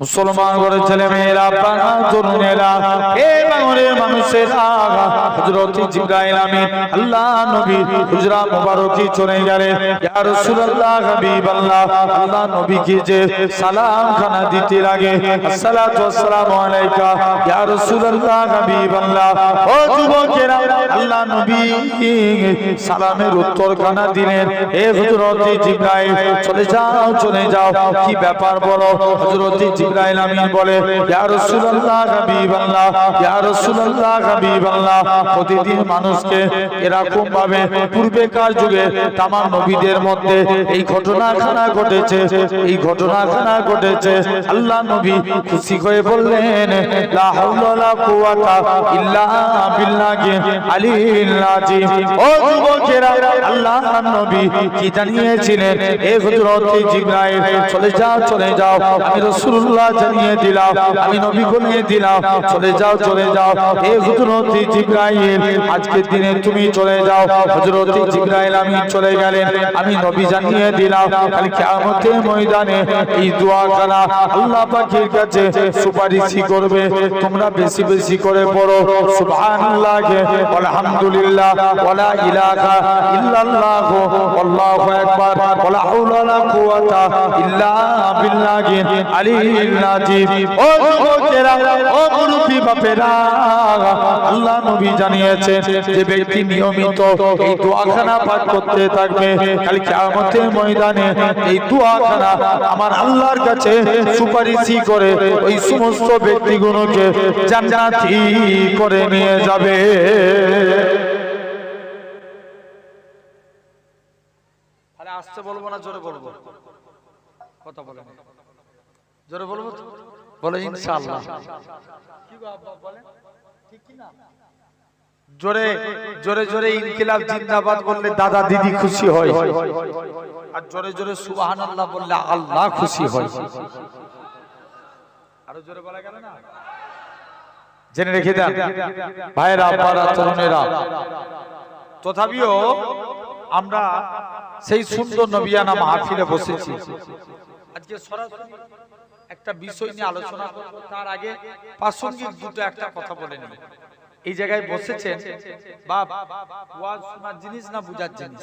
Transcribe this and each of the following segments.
মুসলমান ঘরে ছেলে মেয়েরা তরুণেরা এই বাংলার মানুষেরা হযরত জিবরাইল আমিন আল্লাহ নবী হুজরা মুবারকি চলে গেলেন ইয়া রাসূলুল্লাহ হাবিবাল্লাহ আল্লাহ নবীকে যে সালাম খানা দিতে লাগে আসসালাতু ওয়াসসালামু আলাইকা ইয়া রাসূলুল্লাহ হাবিবাল্লাহ ও যুবকেরা আল্লাহ নবী সালামের উত্তর খানা দিলেন হে হযরত জিবরাইল চলে যাও কি ব্যাপার বলো হযরত জিবরাইল আমিন বলে ইয়া রাসূলুল্লাহ হাবিবাল্লাহ ইয়া রাসূলুল্লাহ হাবিবাল্লাহ প্রতিদিন মানুষকে এরকম ভাবে পূর্বেকার যুগে তাম নবীদের মধ্যে এই ঘটনাখানা ঘটেছে আল্লাহ নবী খুশি হয়ে বললেন লা হাওলা ওয়ালা কুওয়াতা ইল্লা বিল্লাহি আলিল আযীম ও যুবকেরা আল্লাহ নবী কি জানিয়েছিলেন এ হযরত জিবরাইল চলে যাও আমি রাসূলুল্লাহ জানিয়ে দিলাম আমি নবী বলে দিলাম চলে যাও এ হযরত জিবরাইল আজকের দিনে তুমি চলে যাও হযরত জিবরাইল আমি চলে গেলেন আমি নবী জানিয়ে দিলাম কাল কিয়ামতের ময়দানে এই দোয়া করা আল্লাহ পাকের কাছে সুপারিশ করবে তোমরা বেশি বেশি করে পড়ো সুবহানাল্লাহ আলহামদুলিল্লাহ ওয়ালা ইলাহা ইল্লাল্লাহ আল্লাহু আকবার ওয়ালা হাওলা ওয়ালা কুওয়াতা ইল্লা বিল্লাহি আলিল আযীম ও যুবকেরা ও মুরব্বি বাপেরা আল্লাহ নবী জানিয়েছেন যে ব্যক্তি নিয়মিত এই দোয়াখানা পাঠ করতে থাকবে কাল কিয়ামতের ময়দানে এই দোয়াখানা আমার আল্লাহর কাছে সুপারিশ করে ওই সমস্ত ব্যক্তিগুলোকে জান্নাতি করে নিয়ে যাবে আরে আস্তে বলবো না জোরে বলবো কথা বলেন জোরে বলবো তো বলে ইনশাআল্লাহ কি গো আব্বা বলেন ঠিক কি না জোরে ইনকিলাব জিন্দাবাদ বললে দাদা দিদি খুশি হয় আর জোরে সুবহানাল্লাহ বললে আল্লাহ খুশি হয় আরো জোরে বলা গেল না জেনে রেখে দেন ভাইরা আপনারা তরুণেরা তথাপিও আমরা সেই সুন্দর নবিয়ানা মাহফিলে বসেছি আজকে সরাসরি একটা বিষয় নিয়ে আলোচনা করব তার আগে প্রাসঙ্গিক দুটো একটা কথা বলে নিই এই জায়গায় বসেছেন বাপ ওয়াজ শোনার জিনিস না বুঝার জিনিস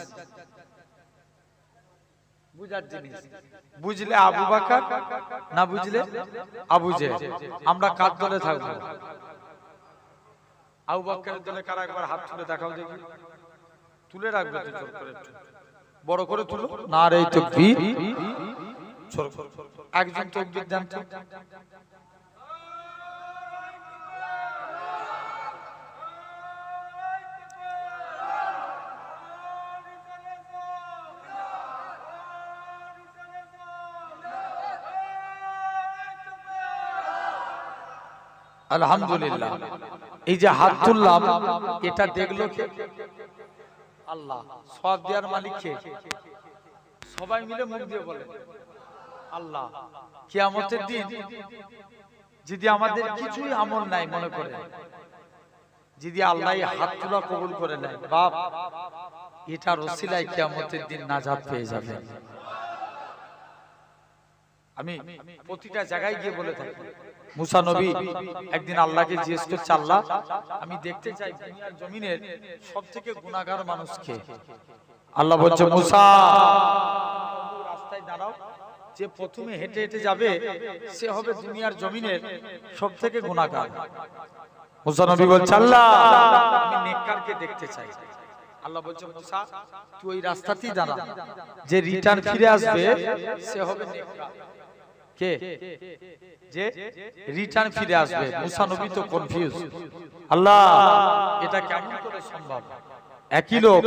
বুঝলে আবু বকর না বুঝলে আবু জেহেল আমরা কার দলে থাকবো আবু বকরের দলে কারা একবার হাত তুলে দেখাও দেখি তুলে রাখবে তো জোর করে বড় করে তুলো নারে তাকবীর একজন তাকবীর দেন তো আলহামদুলিল্লাহ এই যে হাত তুললাম এটা দেখলো কে আল্লাহ সব দেওয়ার মালিক কে সবাই মিলে মুখ দিয়ে বলে আল্লাহ কিয়ামতের দিন যদি আমাদের কিছুই আমল নাই মনে করে যদি আল্লাহ হাত তোলা কবুল করে নেয় বাপ এটা ওসিলায় কিয়ামতের দিন নাজাত পেয়ে যাবে আমি প্রতিটা জায়গায় গিয়ে বলে থাকি মুসা নবী একদিন আল্লাহকে জিজ্ঞেস করছে আল্লাহ আমি দেখতে চাই দুনিয়ার জমিনের সবথেকে গুনাহগার মানুষ কে আল্লাহ বলছে মুসা রাস্তায় দাঁড়াও যে প্রথমে হেঁটে হেঁটে যাবে সে হবে দুনিয়ার জমিনের সবথেকে গুনাহগার মুসা নবী বলছে আল্লাহ আমি নেককারকে দেখতে চাই আল্লাহ বলছে মুসা তুই ওই রাস্তাতেই দাঁড়া যে রিটার্ন ফিরে আসবে সে হবে নেককার কে যে রিটার্ন ফিরে আসবে মুসা নবী তো কনফিউজ আল্লাহ এটা কেমন করে সম্ভব একই লোক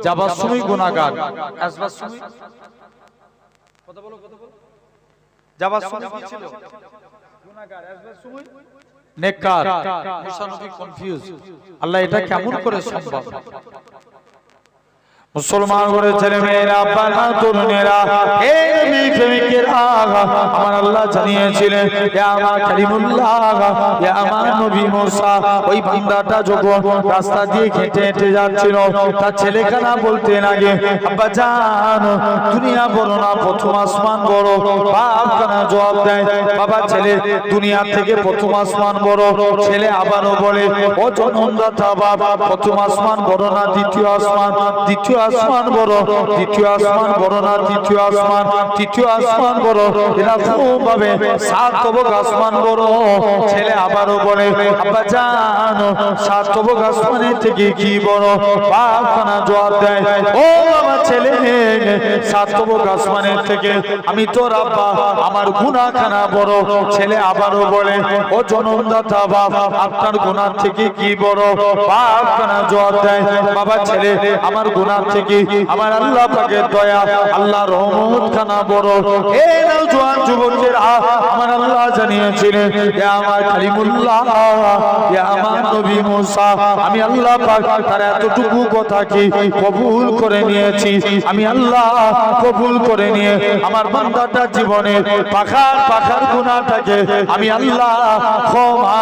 যাবার সময় গুনাহগার আসবার সময় কথা বলো যাবার সময় কি ছিল গুনাহগার আসবার সময় নেককার মুসা নবী কনফিউজ আল্লাহ এটা কেমন করে সম্ভব মুসলমান করে ছেলে মেয়েরা আব্বারা তরুণেরা হে নবী প্রেমিকেরা আমার আল্লাহ জানিয়েছিলেন ইয়া আমার কালিমুল্লাহ ইয়া আমার নবী মুসা ওই বান্দাটা যখন রাস্তা দিয়ে হেঁটে হেঁটে যাচ্ছিল তার ছেলেখানা বলতে লাগে আব্বা জান দুনিয়া বড় না প্রথম আসমান বড় বাপ কানা জবাব দেয় বাবা ছেলে দুনিয়া থেকে প্রথম আসমান বড় ছেলে আবারও বলে ও জনমদাতা বাবা প্রথম আসমান বড় না দ্বিতীয় আসমান দ্বিতীয় আসমান বড় দ্বিতীয় আসমান বড় না তৃতীয় আসমান তৃতীয় আসমান বড় এরকম ভাবে সাত তবক আসমান বড় ছেলে আবারও বলে আব্বা জান সাত তবক আসমানের থেকে কি বড় বাপ খানা জবাব দেয় ও বাবা ছেলে সাত তবক আসমানের থেকে আমি তোর আব্বা আমার গুনাহ খানা বড় ছেলে আবারও বলে ও জনমদাতা বাপ আপনার গুনাহ থেকে কি বড় বাপ খানা জবাব দেয় বাবা ছেলে আমার গুনাহ থেকে আমার আল্লাহ পাকের দয়া আল্লাহর রহমত খানা বড় এ নওজোয়ান যুবকেরা আমার আল্লাহ জানিয়েছিলেন ইয়া আমার কালিমুল্লাহ ইয়া আমার নবী মুসা আমি আল্লাহ পাক তার এতটুকু কথা কি কবুল করে নিয়েছি আমি আল্লাহ কবুল করে নিয়ে আমার বান্দাটার জীবনে পাখার পাখার গুনাহটাকে আমি আল্লাহ ক্ষমা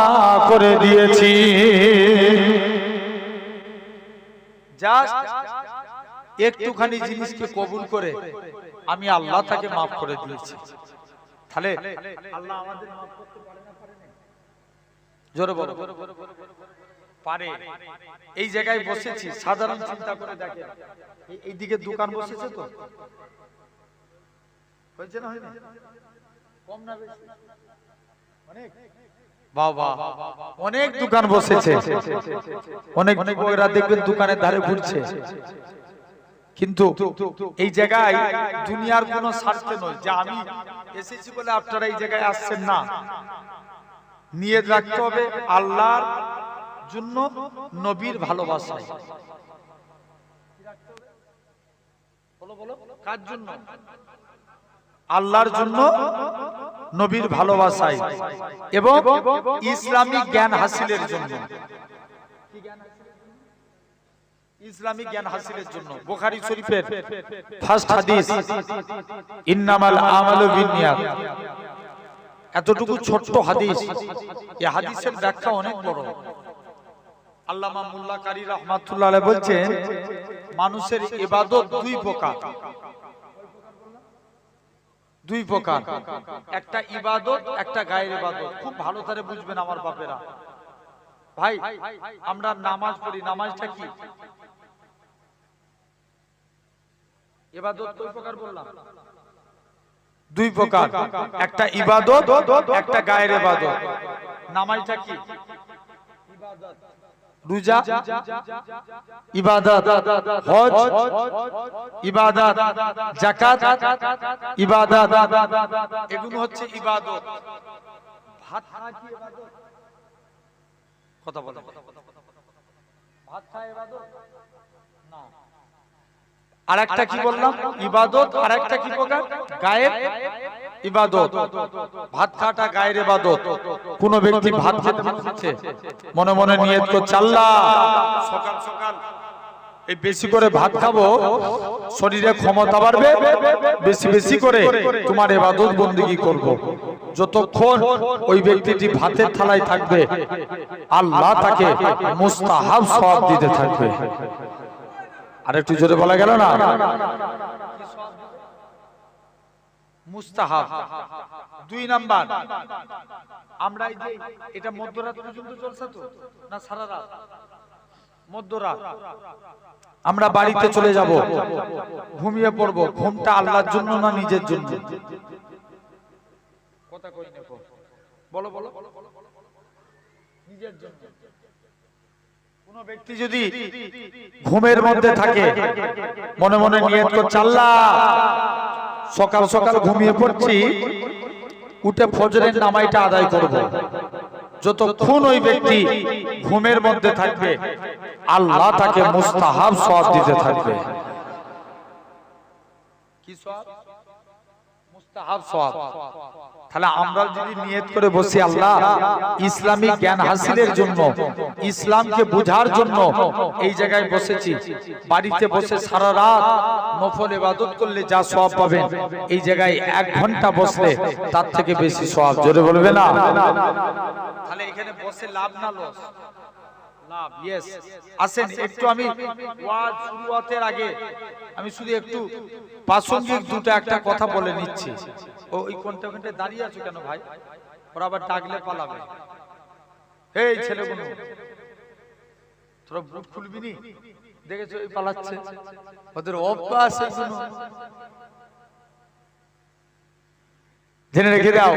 করে দিয়েছি জাস্ট একটুখানি জিনিসকে কবুল করে আমি আল্লাহ তাকে মাফ করে দিয়েছি তাহলে আল্লাহ আমাদের মাফ করতে পারে না পারে না জোরে বলো পারে এই জায়গায় বসেছি সাধারণ চিন্তা করে দেখেন এইদিকে দোকান বসেছে তো হয়েছে না হয়নি কম না বেশি অনেক বাবা অনেক দোকান বসেছে অনেক যুবকরা দেখবেন দোকানের ধারে ঘুরছে কিন্তু এই জায়গায় দুনিয়ার কোনো স্বার্থে নয় যে আমি এসেছি বলে আপনারা এই জায়গায় আসছেন না নিয়ত রাখতে হবে আল্লাহর জন্য নবীর ভালোবাসায় বলো বলো কার জন্য আল্লাহর জন্য নবীর ভালোবাসায় এবং ইসলামিক জ্ঞান হাসিলের জন্য ইসলামিক জ্ঞান হাসিলের জন্য বুখারী শরীফের ফার্স্ট হাদিস ইন্নামাল আমালু বিন্নিয়াত এতটুকু ছোট্ট হাদিস এই হাদিসের ব্যাখ্যা অনেক বড় আল্লামা মোল্লা কারি রাহমাতুল্লাহ আলাইহি বলছেন মানুষের ইবাদত দুই প্রকার একটা ইবাদত একটা গায়ের ইবাদত খুব ভালো করে বুঝবেন আমার বাপেরা ভাই আমরা নামাজ পড়ি নামাজটা কি ইবাদত কয় প্রকার বললাম দুই প্রকার একটা ইবাদত একটা গায়ের ইবাদত নামাজটা কি ইবাদত রোজা ইবাদত হজ ইবাদত যাকাত ইবাদত এগুলো হচ্ছে ইবাদত ভাত খাওয়া কি ইবাদত কথা বলো ভাত খাওয়া ইবাদত না আরেকটা কি বললাম ইবাদত আরেকটা কি প্রকার গায়ের ইবাদত ভাত খাওয়াটা গায়ের ইবাদত কোন ব্যক্তি ভাত খাচ্ছে মনে মনে নিয়ত করছে আল্লাহ সকাল সকাল এই বেশি করে ভাত খাবো শরীরে ক্ষমতা বাড়বে বেশি বেশি করে তোমার ইবাদত বندگی করব যতক্ষণ ওই ব্যক্তিটি ভাতের থালায় থাকবে আল্লাহ তাকে মুস্তাহাব সওয়াব দিতে থাকবে আর একটু জোরে বলা গেল না মুস্তাহাব দুই নাম্বার আমরা এই যে এটা মধ্যরাত পর্যন্ত চলছে তো না সারা রাত মধ্যরাত আমরা বাড়িতে চলে যাব ঘুমিয়ে পড়ব ঘুমটা আল্লাহর জন্য না নিজের জন্য কথা কই না বলো বলো নিজের জন্য কোন ব্যক্তি যদি ঘুমের মধ্যে থাকে মনে মনে নিয়ত করছে আল্লাহ সকাল সকাল ঘুমিয়ে পড়ছি উঠে ফজরের নামাজটা আদায় করব যতক্ষণ ওই ব্যক্তি ঘুমের মধ্যে থাকবে আল্লাহ তাকে মুস্তাহাব সওয়াব দিতে থাকবে কি সওয়াব মুস্তাহাব সওয়াব তাহলে আমরা যদি নিয়ত করে বসি আল্লাহ ইসলামী জ্ঞান হাসিলের জন্য, ইসলামকে বোঝার জন্য এই জায়গায় বসেছি, বাড়িতে বসে সারা রাত নফল ইবাদত করলে যা সওয়াব পাবেন, এই জায়গায় 1 ঘন্টা বসলে তার থেকে বেশি সওয়াব। জোরে বলবে না? তাহলে এখানে বসে লাভ না লস? লাভ। यस। আসেন একটু আমি ওয়াজ শুরুতের আগে আমি শুধু একটু প্রাসঙ্গিক একটা কথা বলে নিচ্ছি। ওই কোনটা দাঁড়িয়ে আছো কেন ভাই? ওরা আবার ডাকলে পালাবে। এই ছেলেগুলো তোরা বুট খুলবি নি? দেখেছো এই পালাচ্ছে, ওদের অভ্যাস এগুলো। জেনে রেখে দাও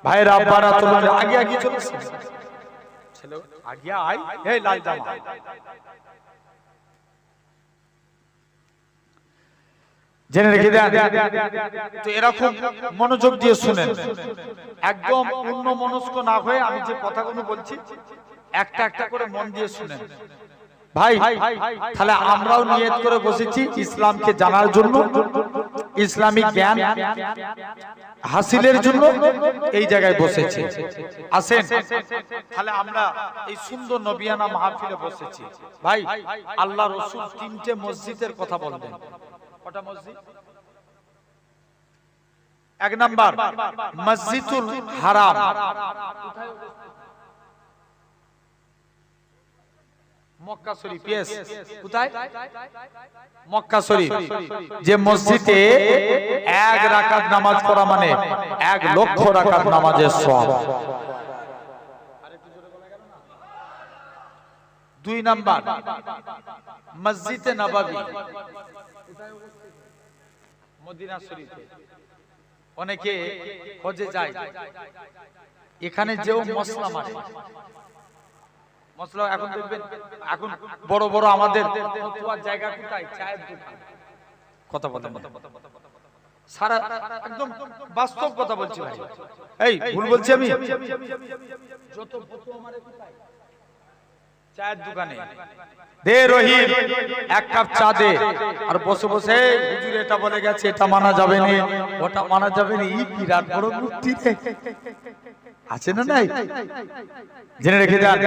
ভাইরা, আব্বারা তোমরা আগে আগে চলেছে। ছেলে আগে আয়, এই লাল জামা। জেনে রেখে দেন। তো এরকম মনোযোগ দিয়ে শুনেন, একদম অন্য মনস্ক না হয়ে আমি যে কথাগুলো বলছি একটা একটা করে মন দিয়ে শুনেন ভাই। তাহলে আমরাও নিয়ত করে বসেছি ইসলামকে জানার জন্য, ইসলামিক জ্ঞান হাসিলের জন্য এই জায়গায় বসেছি। আসেন তাহলে আমরা এই সুন্দর নবিয়ানা মাহফিলে বসেছি ভাই। আল্লাহ রাসূল 3টে মসজিদের কথা বললেন। কটা মসজিদ? 1 নাম্বার মসজিদুল হারাম, মক্কা শরীফ। यस। কোথায়? মক্কা শরীফ। যে মসজিদে 1 রাকাত নামাজ পড়া মানে 1 লক্ষ রাকাত নামাজের সওয়াব। 2 নাম্বার মসজিদে নববী, মদিনা শরীফে। অনেকে হজে যায়, এখানে যেও মশলা মারে। মশলা এখন দেখবেন, এখন বড় বড় আমাদের ফতোয়ার জায়গা কোথায়? চায়ের দোকান। কথা বলেন, সারা একদম বাস্তব কথা বলছি ভাই। এই ভুল বলছি আমি? যত ফতোয়া মারে কোথায়? চায়ের দোকানে। দে রহিম 1 কাপ চা দে, আর বসে বসে হুজুর এটা বলে গেছে, এটা মানা যাবে না, ওটা মানা যাবে না। এই বিরাট বড় মূর্তি আছে না নাই? জেনে রেখে দেন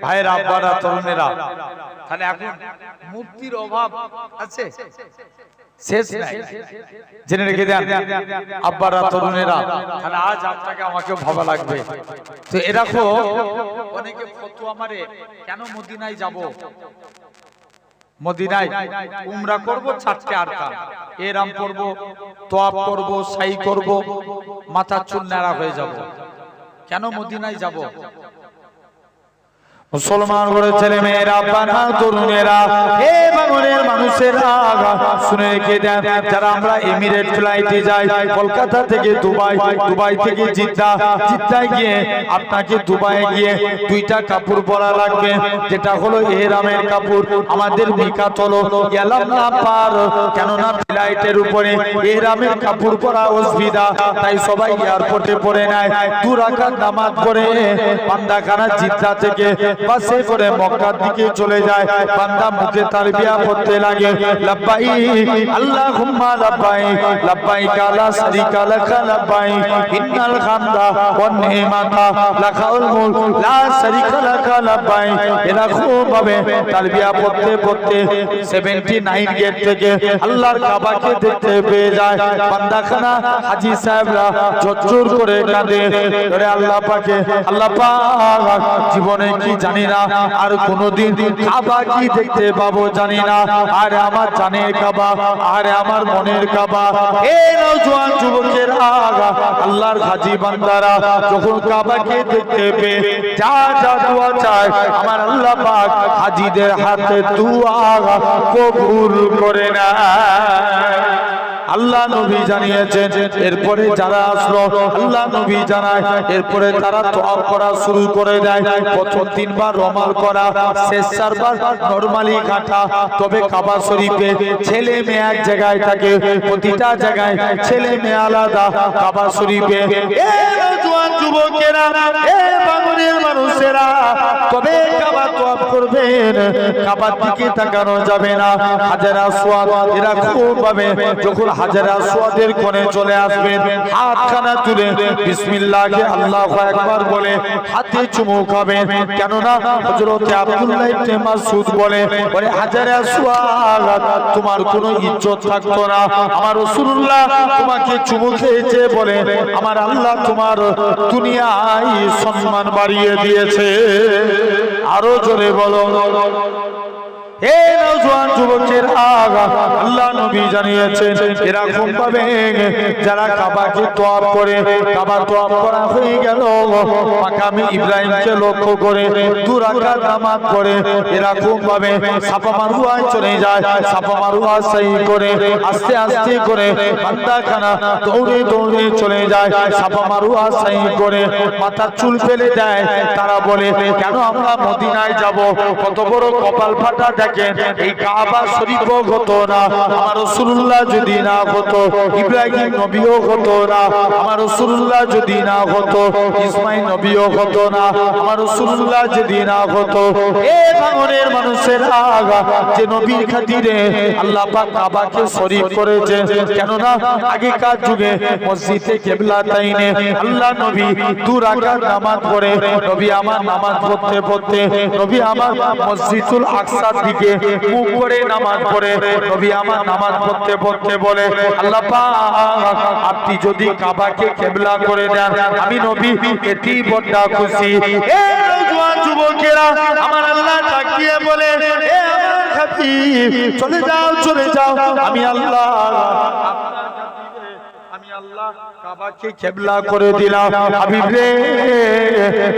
ভাইয়ের আব্বারা, তরুণেরা। তাহলে এখন মূর্তির অভাব আছে? শেষ নাই। জেনে রেখে দেন আব্বারা, তরুণেরা। তাহলে আজ আপনাকে আমাকে ভাবা লাগবে। তো এরকম অনেকে ফতোয়া মারে, কেন মদিনায় যাব? মদিনায় উমরা করব, 4টে আরকান, এরাম করব, তোয়াব করব, সাই করব, মাথার চুল ন্যাড়া হয়ে যাব। কেন মদিনায় যাব? মুসলমান ঘরের ছেলে মেয়েরা, বানা তরুণেরা, হে বাঙালির মানুষেরা, শুনে রেখে দেন। যারা আমরা এমিরেট ফ্লাইটে যাই, কলকাতা থেকে দুবাই, দুবাই থেকে জিদ্দা, জিদ্দায় গিয়ে আপনাকে দুবাইয়ে গিয়ে 2টা কাপড় পরা লাগবে, যেটা হলো এহরামের কাপড়। আমাদের মিকাত হলো ইয়ালাম না পার, কেননা ফ্লাইটের উপরে এহরামের কাপড় পরা অসুবিধা, তাই সবাই এয়ারপোর্টে পরে নেয়। 2 রাকাত নামাজ পড়ে বান্দাখানা জিদ্দা থেকে বাসে করে মক্কার দিকে চলে যায়। বান্দা মুখে তালবিয়া পড়তে লাগে, লাব্বাইক আল্লাহুম্মা লাব্বাইক, লাব্বাইক লা শারীকা লাক লাব্বাইক, ইন্নাল হামদা ওয়ান নি'মাতা লাকাল মুলক লা শারীকা লাক লাব্বাইক। এরকম ভাবে তালবিয়া পড়তে পড়তে 79 গেট থেকে আল্লাহর কাবাকে দেখতে পেয়ে যায়। বান্দাখানা হাজী সাহেবরা জোর করে কাঁদে, আরে আল্লাহ পাকে, আল্লাহ পাক জীবনে কি জানি না, আর কোনদিন কাবা কি দেখতে পাবো জানি না। আরে আমার জানের কাবা, আরে আমার মনের কাবা। এই নওজোয়ান যুবকেরা, আল্লাহর হাজী বান্দারা যখন কাবাকে দেখতে পেয়ে যা যা দোয়া চায়, আমার আল্লাহ পাক হাজীদের হাতে দোয়া কবুল করে না। আল্লাহ নবী জানিয়েছেন। এরপরে যারা আসলো, আল্লাহ নবী জানায়, এরপরে তারা তোয়াব করা শুরু করে দেয়। প্রথম 3 বার রমাল করা, শেষ 4 বার নরমালি কাটা। তবে কাবা শরীফে ছেলে মেয়ে এক জায়গায় থাকে, প্রতিটা জায়গায় ছেলে মেয়ে আলাদা। কাবা শরীফে জওয়ান যুবকেরা, বাঙালির মানুষ মানুষেরা তবে কাবা তওয়াফ করবেন, কাবার দিকে তাকানো যাবে না। হাজার আসওয়াদ এরা খুব ভাবে যখন হাজার আসওয়াদের কোণে চলে আসবেন, হাতখানা তুলে বিসমিল্লাহি আল্লাহু আকবার বলে হাতে চুমু খাবেন। কেননা হযরত আব্দুল্লাহ ইবনে মাসউদ বলে ওরে হাজার আসওয়াদ তোমার কোনো ইজ্জত থাকতো না, আমার রাসূলুল্লাহ তোমাকে চুমু খেয়েছে বলে আমার আল্লাহ তোমার দুনিয়ায় সম্মান বাড়িয়ে দিয়েছে। আরো জোরে বলো। হে নওজোয়ান যুবকেরা, আল্লাহ নবী জানিয়েছেন এরকম ভাবে যারা কাবাকে তওয়াফ করে, কাবা তওয়াফ করা হয়ে গেল, মাকামে ইব্রাহিমকে লক্ষ্য করে 2 রাকাত নামাজ পড়ে এরকম ভাবে সাফা মারওয়ায় চলে যায়। সাফা মারওয়া সাই করে আস্তে আস্তে করে বান্দাখানা দৌড়ে দৌড়ে চলে যায়। সাফা মারওয়া সাই করে মাথার চুল ফেলে দেয়। তারা বলে কেন আমরা মদিনায় যাব? কত বড় কপাল ফাটা। এই কাবা শরীফ হতো না আমার রাসূলুল্লাহ যদি না হতো, ইব্রাহিম নবীও হতো না আমার রাসূলুল্লাহ যদি না হতো, ইসমাঈল নবীও হতো না আমার রাসূলুল্লাহ যদি না হতো। এই ভাঙনের মানুষেরা যে নবীর খাতিরে আল্লাহ পাক কাবাকে শরীফ করেছে। কেননা আগেকার যুগে মসজিদে কিবলাতাইনে আল্লাহ নবী 2 রাকাত নামাজ পড়ে, নবী আমার নামাজ পড়তে পড়তে নবী আমার মসজিদুল আকসার দিকে মুখ করে নামাজ পড়ে, নবী আমার নামাজ পড়তে পড়তে বলে আল্লাহ পাক আপনি যদি কাবাকে কিবলা করে দেন আমি নবী এটি বড় খুশি। এ নওজোয়ান যুবকেরা আমার আল্লাহ তাকিয়ে বলে এ আমার হাবিব চলে যাও চলে যাও, আমি আল্লাহ কাবাকে কিবলা করে দিলাম। হাবিব রে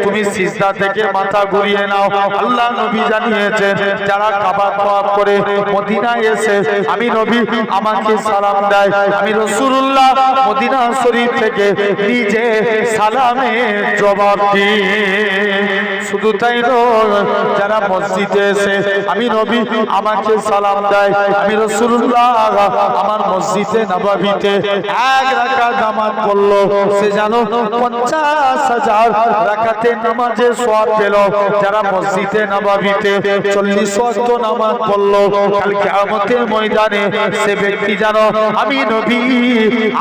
তুমি সিজদা থেকে মাথা ঘুরিয়ে নাও। আল্লাহ নবী জানিয়েছেন যারা কাবা তওয়াফ করে মদিনায় এসে আমি নবী আমাকে সালাম দেয়, আমি রাসূলুল্লাহ মদিনা শরীফ থেকে নিজে সালামের জবাব দিই। শুধু তাই নয়, যারা মসজিদে এসে আমি নবী আমাকে সালাম দেয়, আমি রাসূলুল্লাহ আমার মসজিদে নববীতে 1 রাকাত নামাজ পড়লো, সে জানো 50,000 রাকাতের নামাজে সওয়াব পেল। যারা মসজিদে নববীতে 40 ওয়াক্ত নামাজ পড়লো, কাল কিয়ামতের ময়দানে সে ব্যক্তি জানো আমি নবী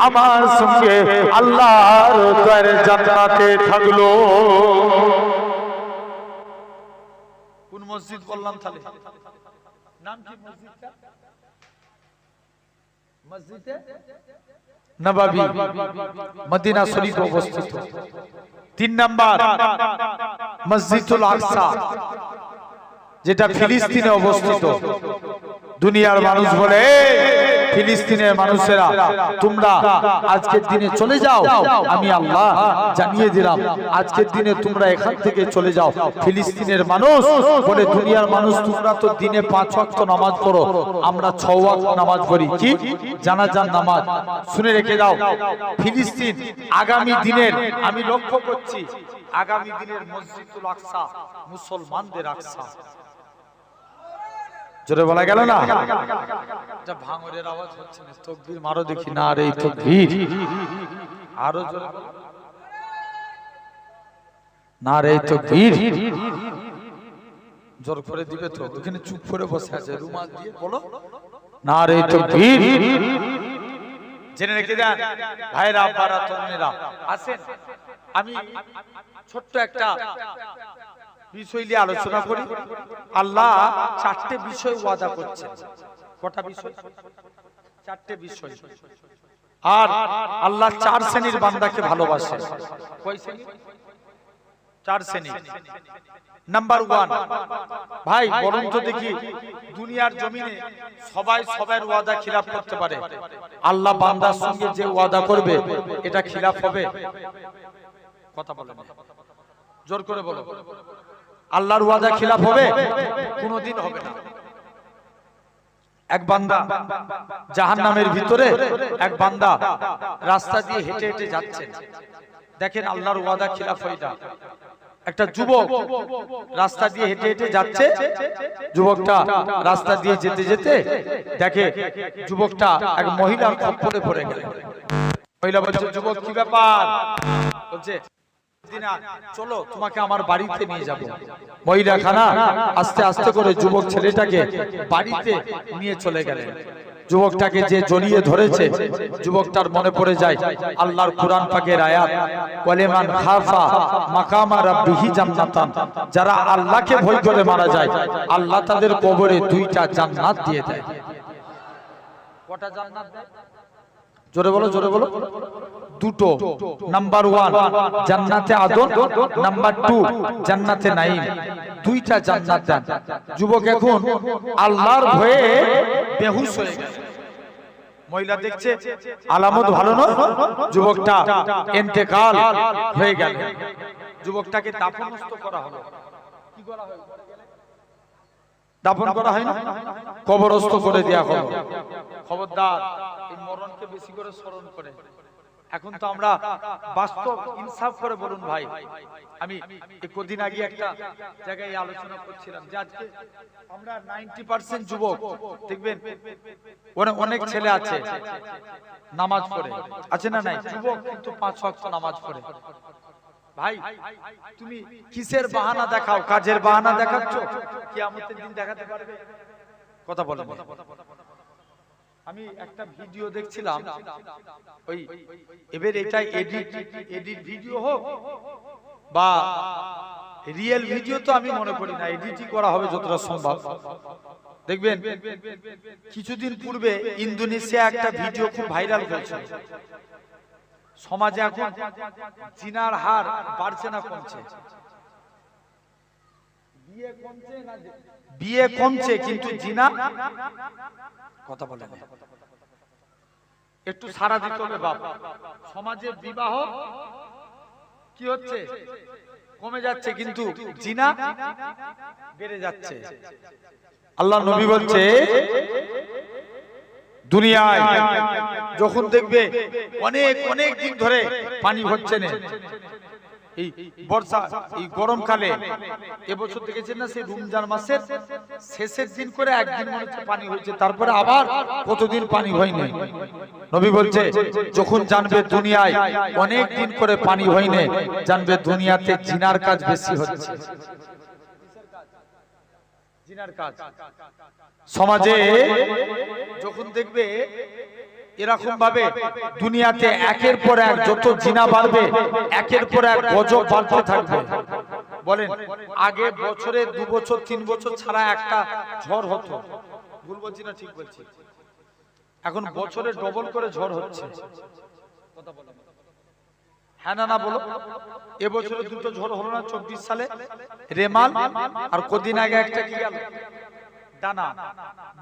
আমার সঙ্গে আল্লাহর দয়ার জান্নাতে থাকলো। কোন মসজিদ বললাম তাহলে? নাম কি মসজিদটা? মসজিদে নববী মদিনা শরীফ অবস্থিত। 3 নাম্বার মসজিদুল আকসা যেটা ফিলিস্তিনে অবস্থিত। দুনিয়ার মানুষ বলে ফিলিস্তিনের মানুষেরা তোমরা আজকের দিনে চলে যাও, আমি আল্লাহ জানিয়ে দিলাম আজকের দিনে তোমরা এখান থেকে চলে যাও। ফিলিস্তিনের মানুষ বলে দুনিয়ার মানুষ তোমরা তো দিনে 5 ওয়াক্ত নামাজ পড়ো, আমরা 6 ওয়াক্ত নামাজ পড়ি। কি জানাজার নামাজ? শুনে রেখে দাও, ফিলিস্তিন আগামী দিনের আমি লক্ষ্য করছি আগামী দিনের মসজিদুল আকসা মুসলমানদের আকসা। জোরে বলা গেল না? এটা ভাঙরের আওয়াজ হচ্ছে না, তাকবীর মারো দেখি। না রে তাকবীর, আরো জোরে না রে তাকবীর, জোর করে দিবে তো। এখানে চুপ করে বসে আছে, রুমাল দিয়ে বলো না রে তাকবীর। জেনে রেখে দেন ভাইরা আব্বারা তরুণেরা, আসেন আমি ছোট্ট একটা বিষয় নিয়ে আলোচনা করি। আল্লাহ 4টে বিষয় ওয়াদা করছেন। কটা বিষয়? 4টে বিষয়। আর আল্লাহ 4 শ্রেণীর বান্দাকে ভালোবাসেন। কয় শ্রেণী? 4 শ্রেণী। নাম্বার 1, ভাই বলুন তো দেখি দুনিয়ার জমিনে সবাই সবার ওয়াদা খিলাফ করতে পারে, আল্লাহ বান্দার সঙ্গে যে ওয়াদা করবে এটা খিলাফ হবে? কথা বলেন, জোর করে বলো। আল্লাহর ওয়াদা খিলাফ হবে? কোনোদিন হবে না। এক বান্দা জাহান্নামের ভিতরে, এক বান্দা রাস্তা দিয়ে হেঁটে হেঁটে যাচ্ছে, দেখেন আল্লাহর ওয়াদা খিলাফ হয় না। একটা যুবক রাস্তা দিয়ে হেঁটে হেঁটে যাচ্ছে, যুবকটা রাস্তা দিয়ে যেতে যেতে দেখে যুবকটা এক মহিলার খপ্পরে পড়ে গেল। মহিলা বলছে, যুবক কি ব্যাপার? বলছে চলো তোমাকে আমার বাড়িতে নিয়ে যাব। মহিলাখানা আস্তে আস্তে করে যুবক ছেলেটাকে বাড়িতে নিয়ে চলে গেলেন। যুবকটাকে যে জড়িয়ে ধরেছে, যুবকটার মনে পড়ে যায় আল্লাহর কুরআন পাকের আয়াত, ওয়ালিমান খাফা মাকামা রাব্বিহি জান্নাতান, যারা আল্লাহকে ভয় করে মারা যায় আল্লাহ তাদের কবরে দুইটা জান্নাত দিয়ে দেয়। কটা জান্নাত দেয়? জোরে বলো, জোরে বলো। দুটো। নাম্বার 1 জান্নাতে আদন, নাম্বার 2 জান্নাতে নাঈম। দুইটা জান্নাত দেন। যুবক এখন আল্লাহর ভয়ে বেহুশ হয়ে গেছে। মহিলা দেখছে আলামত ভালো নয়, যুবকটা ইন্তেকাল হয়ে গেল। যুবকটাকে দাফনস্থ করা হলো। কি করা হলো? দাফন করা হয় না, কবরস্থ করে দেয়া হলো। খবরদার এই মরণকে বেশি করে স্মরণ করে। এখন তো আমরা বাস্তব ইনসাফ করে বলুন ভাই, আমি কদিন আগে একটা জায়গায় আলোচনা করছিলাম যে আজকে আমরা 90% যুবক দেখবেন অনেক ছেলে আছে নামাজ পড়ে, আছে না নাই? যুবক কিন্তু 5 ওয়াক্ত নামাজ পড়ে। ভাই তুমি কিসের বাহানা দেখাও? কাজের বাহানা দেখাচ্ছ, কিয়ামতের দিন দেখাতে পারবে? কথা বলেন। আমি একটা ভিডিও দেখছিলাম, ওই এবার এটা এডিট ভিডিও হোক বা রিয়েল ভিডিও তো আমি মনে করি না, এডিটই করা হবে যতটা সম্ভব। দেখবেন কিছুদিন পূর্বে ইন্দোনেশিয়া একটা ভিডিও খুব ভাইরাল হয়েছে। সমাজে এখন জিনার হার বাড়ছে না কমছে? বিয়ে কমছে কিন্তু জিনা, কথা বলে একটু সারা দিতে হবে বাপ। সমাজে বিবাহ কি হচ্ছে? কমে যাচ্ছে কিন্তু জিনা বেড়ে যাচ্ছে। আল্লাহ নবী বলছে দুনিয়ায় যখন দেখবে অনেক অনেক দিন ধরে পানি হচ্ছে না, এই বর্ষা এই গরমকালে এবছর দেখেছেন না, সেই রমজান মাসের শেষের দিন করে একদিন মনে হচ্ছে পানি হয়েছে, তারপরে আবার কতদিন পানি হয়নি। নবী বলছে যখন জানবে দুনিয়ায় অনেক দিন করে পানি হয়নি, জানবে দুনিয়াতে জিনার কাজ বেশি হচ্ছে। জিনার কাজ সমাজে যখন দেখবে এরকম ভাবে দুনিয়াতে একের পর এক যত জিনা বাড়বে, একের পর এক গজব বাড়তে থাকবে। বলেন আগে বছরে 2 বছর 3 বছর ছাড়া একটা ঝড় হতো, ভুল বলছি না ঠিক বলছি? এখন বছরে ডবল করে ঝড় হচ্ছে। কথা বলো, হ্যাঁ না না বলো। এবছরে 2টো ঝড় হলো না 24 সালে? রেমাল আর কদিন আগে একটা কি গেল ডানা,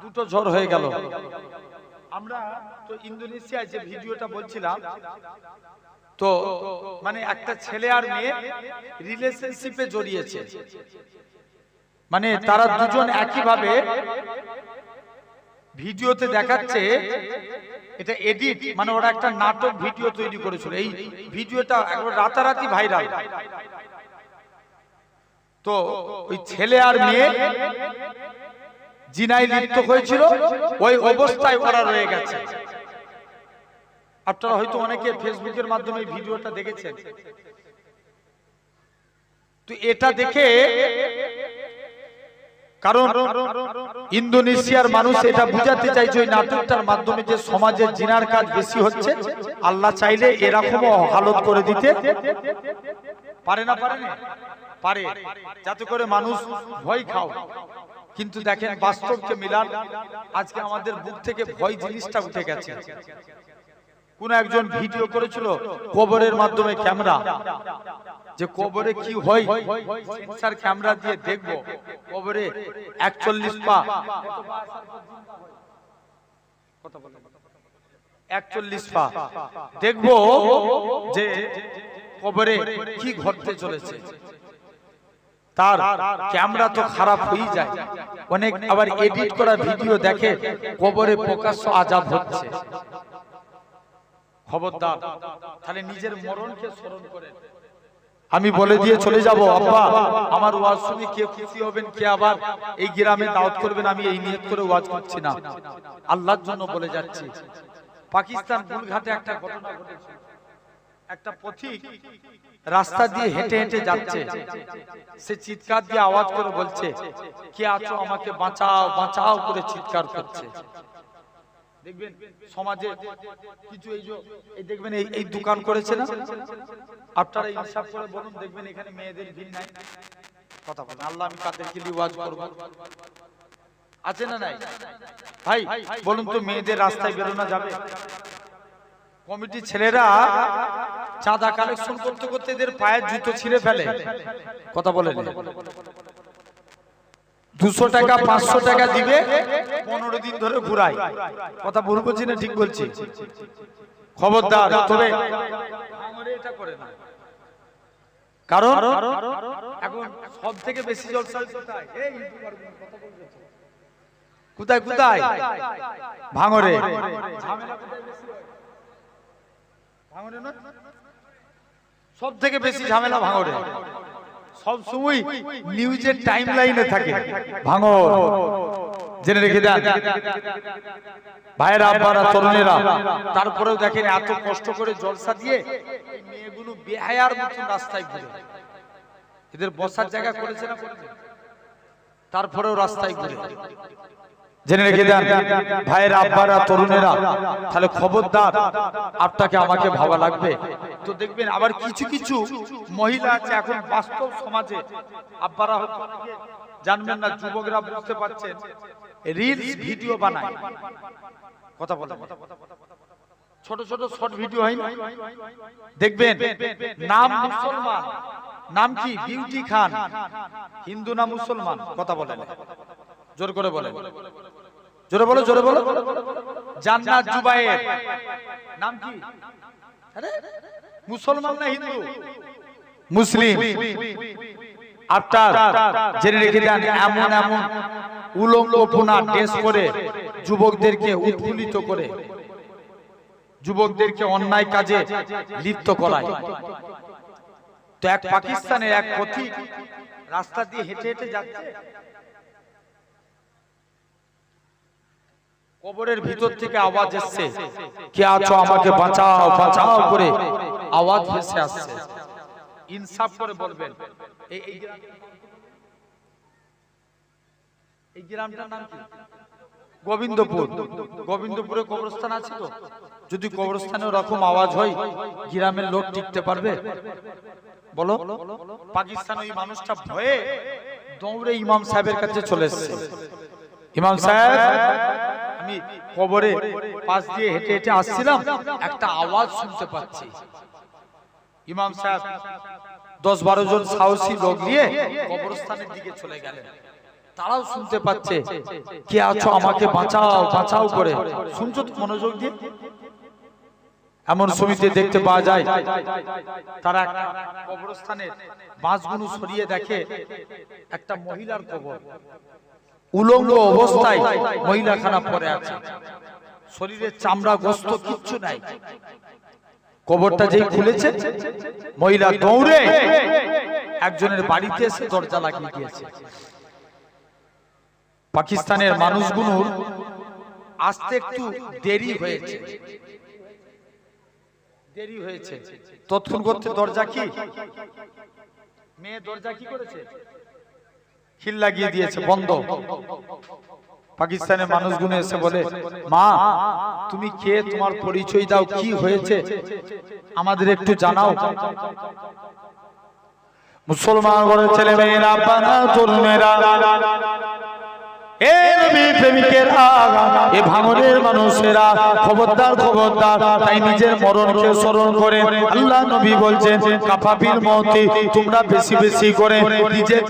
2টো ঝড় হয়ে গেল। আমরা তো ইন্দোনেশিয়ায় যে ভিডিওটা বলছিলাম, তো মানে একটা ছেলে আর মেয়ে রিলেশনশিপে জড়িয়েছে, মানে তারা দুজন একই ভাবে ভিডিওতে দেখাচ্ছে। এটা এডিট, মানে ওরা একটা নাটক ভিডিও তৈরি করেছিল। এই ভিডিওটা একবার রাতারাতি ভাইরাল। তো ওই ছেলে আর মেয়ে জিনায় লিপ্ত হয়েছিল, ওই অবস্থায় ওরা রয়ে গেছে। আপনারা হয়তো অনেকে ফেসবুকের মাধ্যমে ভিডিওটা দেখেছেন। তো এটা দেখে, কারণ ইন্দোনেশিয়ার মানুষ এটা বুঝাতে চাইছে ওই নাটকটার মাধ্যমে যে সমাজে জিনার কাজ বেশি হচ্ছে, আল্লাহ চাইলে এরকমও হালত করে দিতে পারে না? পারে না? পারে, যাতে করে মানুষ ভয় খাও। কিন্তু দেখেন বাস্তবকে মিলান, আজকে আমাদের বুক থেকে ভয় জিনিসটা উঠে গেছে। কোন একজন ভিডিও করেছিল কবরের মাধ্যমে ক্যামেরা, যে কবরে কি হয় সেন্সর ক্যামেরা দিয়ে দেখব। কবরে 41 পা, 41 পা দেখব যে কবরে কি ঘটতে চলেছে। তার ক্যামেরা তো খারাপ হয়ে যায়, অনেক আবার এডিট করা ভিডিও দেখে কবরে প্রকাশ্য আযাব হচ্ছে। খবরদার, তাহলে নিজের মরণকে স্মরণ করেন। আমি বলে দিয়ে চলে যাব, আব্বা আমার ওয়াজ শুনে কে খুশি হবেন, কে আবার এই গ্রামে দাওয়াত করবেন, আমি এই নিয়ত করে ওয়াজ করছি না, আল্লাহর জন্য বলে যাচ্ছি। পাকিস্তান গুলঘাটে একটা ঘটনা ঘটেছে। একটা পথিক রাস্তা দিয়ে হেঁটে হেঁটে যাচ্ছে, সে চিৎকার দিয়ে আওয়াজ করে বলছে, কে আছো আমাকে বাঁচাও বাঁচাও করে চিৎকার করছে। দেখবেন সমাজে কিছু এই দেখবেন এই দোকান করেছে না, আপনারা ইনসাফ করে বলুন, দেখবেন এখানে মেয়েদের ভিড় নাই। কথা বলেন, আল্লাহ আমি কাদেরকে নিয়ে ওয়াজ করব? আছে না নাই? ভাই বলুন তো, মেয়েদের রাস্তায় বেরোনো যাবে? কমিটির ছেলেরা চাঁদা কালেকশন করতে করতে এদের পায়ের জুতো ছিঁড়ে ফেলে। কথা বলেন, 200 টাকা 500 টাকা দিবে, 15 দিন ধরে ঘুরায়। কথা ভুল বলছি না ঠিক বলছি? খবরদার। তবে এটা করে না, কারণ এখন সব থেকে বেশি জলসা কোথায় কোথায়? ভাঙরে। সব থেকে বেশি ঝামেলা ভাঙরে। সব সময় নিউজের টাইম লাইনে থাকে ভাঙর, জেনে রেখে দেন ভাইরা, আব্বারা, তরুণেরা। তারপরেও দেখেন এত কষ্ট করে জলসা দিয়ে মেয়েগুলো বেহায়ার মতন রাস্তায় ঘুরে। এদের বসার জায়গা করেছে না? তারপরেও রাস্তায় ঘুরে। জেনে রেখে দেন ভাইরা, আব্বারা, তরুণেরা, তাহলে খবরদার, আপনাকে আমাকে ভাবা লাগবে। তো দেখবেন আবার কিছু কিছু মহিলা আছে এখন বাস্তব সমাজে, আব্বারা জানবেন না, যুবকরা বুঝতে পারছেন, রিলস ভিডিও বানায়। কথা বলে, ছোট ছোট শর্ট ভিডিও হয় না? দেখবেন নাম মুসলমান, নাম কি? বিউটি খান। হিন্দু না মুসলমান? কথা বলেন, জোর করে বলেন, জোরে বলো, জোরে বলো। জান্নাত জুবায়ের নাম কি? আরে মুসলমান না হিন্দু? মুসলিম। আপনার জেনে রেখে দেন, এমন এমন উলঙ্গপনা ড্রেস করে যুবকদেরকে উৎফুল্লিত করে, যুবকদেরকে অন্যায় কাজে লিপ্ত করায়। তো এক পাকিস্তানের এক পথিক রাস্তা দিয়ে হেঁটে হেঁটে যাচ্ছে, কবরের ভিতর থেকে আওয়াজ এসছে, কে আছো আমাকে বাঁচাও বাঁচাও করে আওয়াজ ভেসে আসছে। ইনসাফ করে বলবেন, এই গ্রামটার নাম কি? গোবিন্দপুর। গোবিন্দপুরে কবরস্থান আছে তো? যদি কবরস্থানে ওরকম আওয়াজ হয়, গ্রামের লোক টিকতে পারবে? বলো। পাকিস্তান ওই মানুষটা ভয়ে দৌড়ে ইমাম সাহেবের কাছে চলে এসেছে। ইমাম সাহেব, আমি কবরে পাশ দিয়ে হেঁটে হেঁটে আসছিলাম, একটা আওয়াজ শুনতে পাচ্ছি। ইমাম সাহেব 10-12 জন সাহসী লোক নিয়ে কবরস্থানের দিকে চলে গেলেন। তারাও শুনতে পাচ্ছে, কে আছো আমাকে বাঁচাও বাঁচাও করে। শুনছো তো মনোযোগ দিয়ে? এমন সমিতি দেখতে পাওয়া যায়, তারা কবরস্থানের বাঁশগুলো সরিয়ে দেখে একটা মহিলার কবর, উলঙ্গ অবস্থায় মহিলাখানা পড়ে আছে, শরীরের চামড়া গোস্ত কিচ্ছু নাই। কবরটা যেই খুলেছে, মহিলা দৌড়ে একজনের বাড়িতে এসে দরজা লাগিয়ে দিয়েছে। পাকিস্তানের মানুষগুলোর আসতে একটু দেরি হয়েছে, দেরি হয়েছে। তৎক্ষণ করতে দরজা কি, মেয়ে দরজা কি করেছে? খিল লাগিয়ে দিয়েছে, বন্ধ। পাকিস্তানের মানুষগুলো এসে বলে, মা তুমি কে, তোমার পরিচয় দাও, কি হয়েছে আমাদের একটু জানাও। মুসলমান ঘরের ছেলে মেয়েরা, বাবা তরুণেরা, ভাঙনের মানুষেরা, খবরদার খবরদার। তাই নিজের মরণকে স্মরণ করে আল্লাহ নবী বলছেন, কাফাফিল মওতি, তোমরা বেশি বেশি করে নিজের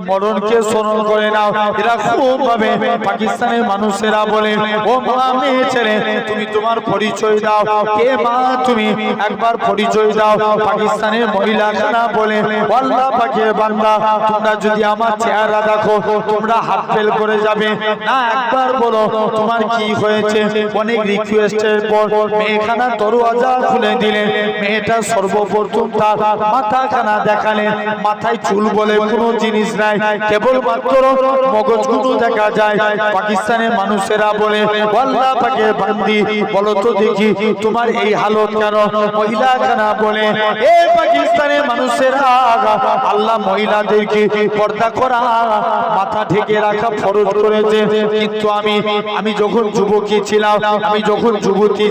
মরণকে স্মরণ করে নাও। এরা খুব ভাবে পাকিস্তানের মানুষেরা বলে, ও মা মেয়ে ছেলে, তুমি তোমার পরিচয় দাও, কে মা তুমি, একবার পরিচয় দাও। পাকিস্তানের মহিলারা বলে, আল্লাহ পাকের বান্দা, তোমরা যদি আমার চেহারা দেখো তোমরা হাত ফেল করে যাবে। যাবে না, একবার বলো তোমার কি হয়েছে। অনেক রিকোয়েস্টের পর মেয়েখানা দরওয়াজা খুলে দিলেন। মেয়েটা সর্বপ্রথম তার মাথাখানা দেখালেন। মাথায় চুল বলে কোনো জিনিস নাই, কেবল মাত্র মগজগুলো দেখা যায়। পাকিস্তানের মানুষেরা বলে, আল্লাহ পাকের বান্দি বলো তো দেখি তোমার এই হালত কেন? মহিলাখানা বলে, এ পাকিস্তানের মানুষেরা, আল্লাহ মহিলাদেরকে পর্দা করা, মাথা ঢেকে রাখা ফরজ করেছে। কিন্তু আমি যখন যুবতী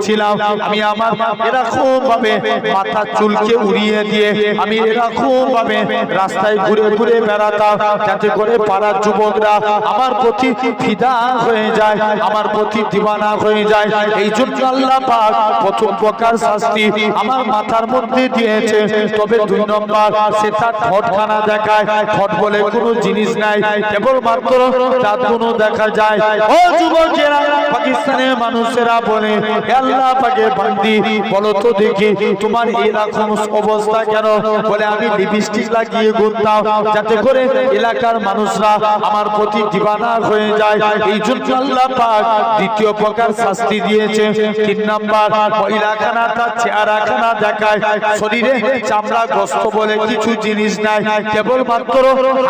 ছিলাম, আমি আমার এরকম ভাবে মাথার চুলকে উড়িয়ে দিয়ে আমি এরকম ভাবে রাস্তায় ঘুরে ঘুরে বেড়াতাম, যাতে করে পাড়ার যুবকরা আমার প্রতি ফিদা হয়ে যায়, আমার প্রতি দিওয়ানা হয়ে যায়। এই জন্য আল্লাহ পাক প্রথম প্রকার শাস্তি আমার মাথার মধ্যে দিয়েছে। তবে দুই নম্বর, সে তার ঠোঁটখানা দেখায়। ঠোঁট বলে কোনো জিনিস নাই, কেবল মাত্র দাঁতগুলো দেখা যায়। ও যুবকেরা, পাকিস্তানের মানুষেরা বলে, আল্লাহ পাকের বান্দি বলো তো দেখি তোমার এরকম অবস্থা কেন? বলে, আমি লিপস্টিক লাগিয়ে ঘুরতাম, যাতে করে এলাকার মানুষরা আমার প্রতি দিওয়ানা হয়ে যায়। এই জন্য আল্লাহ পাক দ্বিতীয় প্রকার শাস্তি দিয়েছে। তিন নাম্বার, মহিলাখানা তার চেহারাখানা দেখায়। শরীরে চামড়া গ্রস্ত বলে কিছু জিনিস নাই, কেবল মাত্র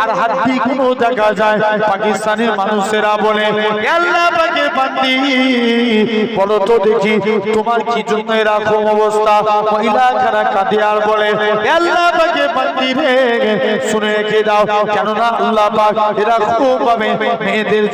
আর হাড্ডি গুলো দেখা যায়। পাকিস্তানের মানুষেরা বলে, আল্লাহ পাকের বান্দি বলো তো দেখি তোমার কি জন্য এরকম অবস্থা? মহিলাখানা কাঁদে আর বলে, আল্লাহ পাকের বান্দি রে, শুনে রেখে দাও, কেননা আল্লাহ পাক এরকম ভাবে মেয়েদের